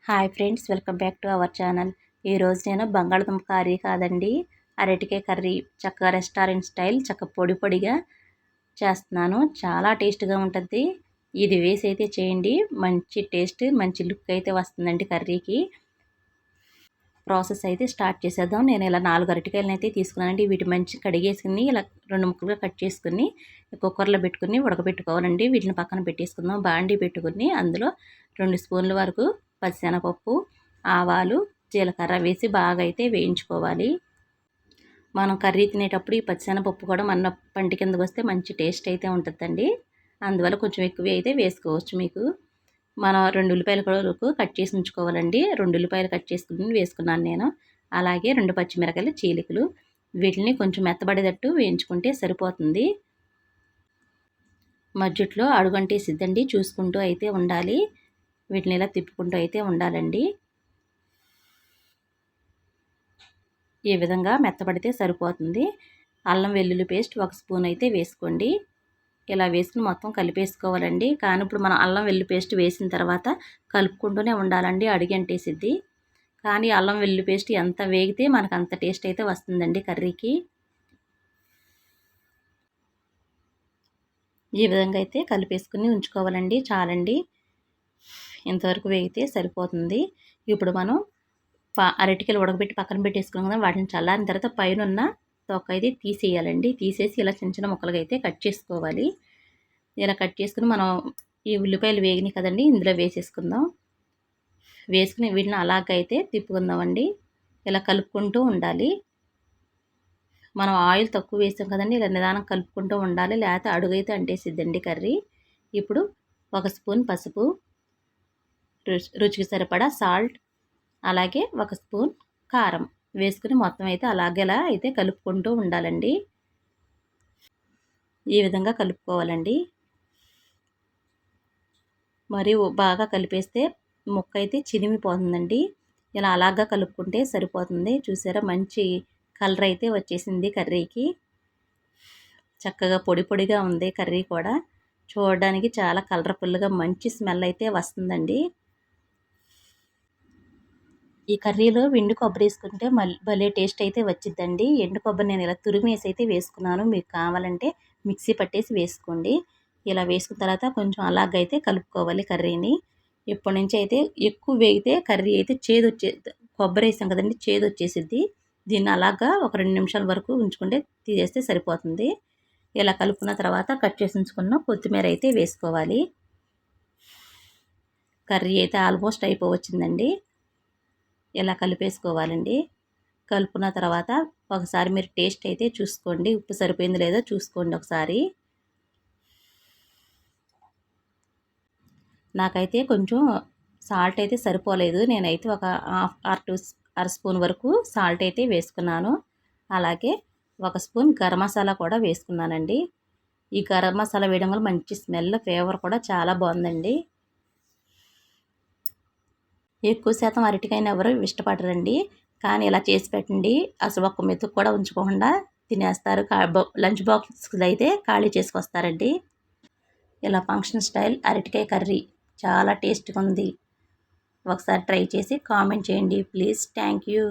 Hi friends, welcome back to our channel. ఈరోజు నేను బంగాళదుంప కర్రీ కాదండి, అరటికాయ కర్రీ చక్కగా రెస్టారెంట్ స్టైల్ పొడి పొడిగా చేస్తున్నాను. చాలా టేస్ట్గా ఉంటుంది. ఇది వేసి అయితే చేయండి, మంచి టేస్ట్ మంచి లుక్ అయితే వస్తుందండి కర్రీకి. ప్రాసెస్ అయితే స్టార్ట్ చేసేద్దాం. నేను ఇలా 4 అరటికాయలను అయితే తీసుకున్నానండి. వీటి మంచి కడిగేసుకుని ఇలా 2 ముక్కలుగా కట్ చేసుకుని కుక్కర్లో పెట్టుకుని ఉడకబెట్టుకోవాలండి. వీటిని పక్కన పెట్టేసుకుందాం. బాండీ పెట్టుకుని అందులో 2 స్పూన్ల వరకు పచ్చిశనగపప్పు, ఆవాలు, జీలకర్ర వేసి బాగా అయితే వేయించుకోవాలి. మనం కర్రీ తినేటప్పుడు ఈ పచ్చిశనగపప్పు కూడా మన పంటి కిందకు వస్తే మంచి టేస్ట్ అయితే ఉంటుందండి. అందువల్ల కొంచెం ఎక్కువ అయితే వేసుకోవచ్చు. మీకు మనం 2 ఉల్లిపాయల వరకు కట్ చేసి ఉంచుకోవాలండి. 2 ఉల్లిపాయలు కట్ చేసుకుని వేసుకున్నాను నేను. అలాగే 2 పచ్చిమిరకాయలు చీలికలు. వీటిని కొంచెం మెత్తబడేటట్టు వేయించుకుంటే సరిపోతుంది. మధ్యలో అడుగంటేసిద్దండి, చూసుకుంటూ అయితే ఉండాలి. వీటిని ఇలా తిప్పుకుంటూ అయితే ఉండాలండి. ఈ విధంగా మెత్తబడితే సరిపోతుంది. అల్లం వెల్లుల్లి పేస్ట్ 1 స్పూన్ అయితే వేసుకోండి. ఇలా వేసుకుని మొత్తం కలిపేసుకోవాలండి. కానీ ఇప్పుడు మనం అల్లం వెల్లుల్లి పేస్ట్ వేసిన తర్వాత కలుపుకుంటూనే ఉండాలండి, అడుగంటేసిద్ది. కానీ అల్లం వెల్లుల్లి పేస్ట్ ఎంత వేగితే మనకు అంత టేస్ట్ అయితే వస్తుందండి కర్రీకి. ఈ విధంగా అయితే కలిపేసుకుని ఉంచుకోవాలండి. చాలండి, ఇంతవరకు వేగితే సరిపోతుంది. ఇప్పుడు మనం అరటికాయలు ఉడకబెట్టి పక్కన పెట్టేసుకున్నాం కదా, వాటిని చల్లారిన తర్వాత పైన ఉన్న తొక్క అయితే తీసేయాలండి. తీసేసి ఇలా చిన్న చిన్న ముక్కలుగా అయితే కట్ చేసుకోవాలి. ఇలా కట్ చేసుకుని మనం ఈ ఉల్లిపాయలు వేగినాయి కదండి, ఇందులో వేసేసుకుందాం. వేసుకుని వీటిని అలాగైతే తిప్పుకుందామండి. ఇలా కలుపుకుంటూ ఉండాలి. మనం ఆయిల్ తక్కువ వేసాం కదండి, ఇలా నిదానం కలుపుకుంటూ ఉండాలి, లేకపోతే అడుగైతే అంటేసిద్దండి కర్రీ. ఇప్పుడు 1 స్పూన్ పసుపు, రుచికి సరిపడా సాల్ట్, అలాగే 1 స్పూన్ కారం వేసుకుని మొత్తం అయితే అలాగేలా అయితే కలుపుకుంటూ ఉండాలండి. ఈ విధంగా కలుపుకోవాలండి. మరి బాగా కలిపేస్తే ముక్క అయితే చినిమిపోతుందండి. ఇలా అలాగా కలుపుకుంటే సరిపోతుంది. చూసారా, మంచి కలర్ అయితే వచ్చేసింది కర్రీకి. చక్కగా పొడి పొడిగా ఉంది కర్రీ కూడా. చూడడానికి చాలా కలర్ఫుల్గా మంచి స్మెల్ అయితే వస్తుందండి. ఈ కర్రీలో ఎండు కొబ్బరి వేసుకుంటే భలే టేస్ట్ అయితే వచ్చిద్దండి. ఎండు కొబ్బరి నేను ఇలా తురిమేసి అయితే వేసుకున్నాను. మీకు కావాలంటే మిక్సీ పట్టేసి వేసుకోండి. ఇలా వేసుకున్న తర్వాత కొంచెం అలాగైతే కలుపుకోవాలి కర్రీని. ఇప్పటి నుంచి అయితే ఎక్కువ వేగితే కర్రీ అయితే కొబ్బరి వేసాం కదండి, చేదు వచ్చేసిద్ది. దీన్ని అలాగా ఒక 2 నిమిషాల వరకు ఉంచుకుంటే తీసేస్తే సరిపోతుంది. ఇలా కలుపుకున్న తర్వాత కట్ చేసి ఉంచుకున్న కొత్తిమీర అయితే వేసుకోవాలి. కర్రీ అయితే ఆల్మోస్ట్ అయిపోవచ్చిందండి. ఇలా కలిపేసుకోవాలండి. కలుపుకున్న తర్వాత ఒకసారి మీరు టేస్ట్ అయితే చూసుకోండి, ఉప్పు సరిపోయింది లేదో చూసుకోండి ఒకసారి. నాకైతే కొంచెం సాల్ట్ అయితే సరిపోలేదు. నేనైతే ఒక అర స్పూన్ వరకు సాల్ట్ అయితే వేసుకున్నాను. అలాగే 1 స్పూన్ గరం మసాలా కూడా వేసుకున్నానండి. ఈ గరం మసాలా వేయడం వల్ల మంచి స్మెల్, ఫ్లేవర్ కూడా చాలా బాగుందండి. ఎక్కువ శాతం అరటికాయని ఎవరు ఇష్టపడరండి, కానీ ఇలా చేసి పెట్టండి, అసలు ఒక్క మెతుకు కూడా ఉంచుకోకుండా తినేస్తారు. లంచ్ బాక్స్లో అయితే ఖాళీ చేసుకొస్తారండి. ఇలా ఫంక్షన్ స్టైల్ అరటికాయ కర్రీ చాలా టేస్ట్గా ఉంది. ఒకసారి ట్రై చేసి కామెంట్ చేయండి ప్లీజ్. Thank you.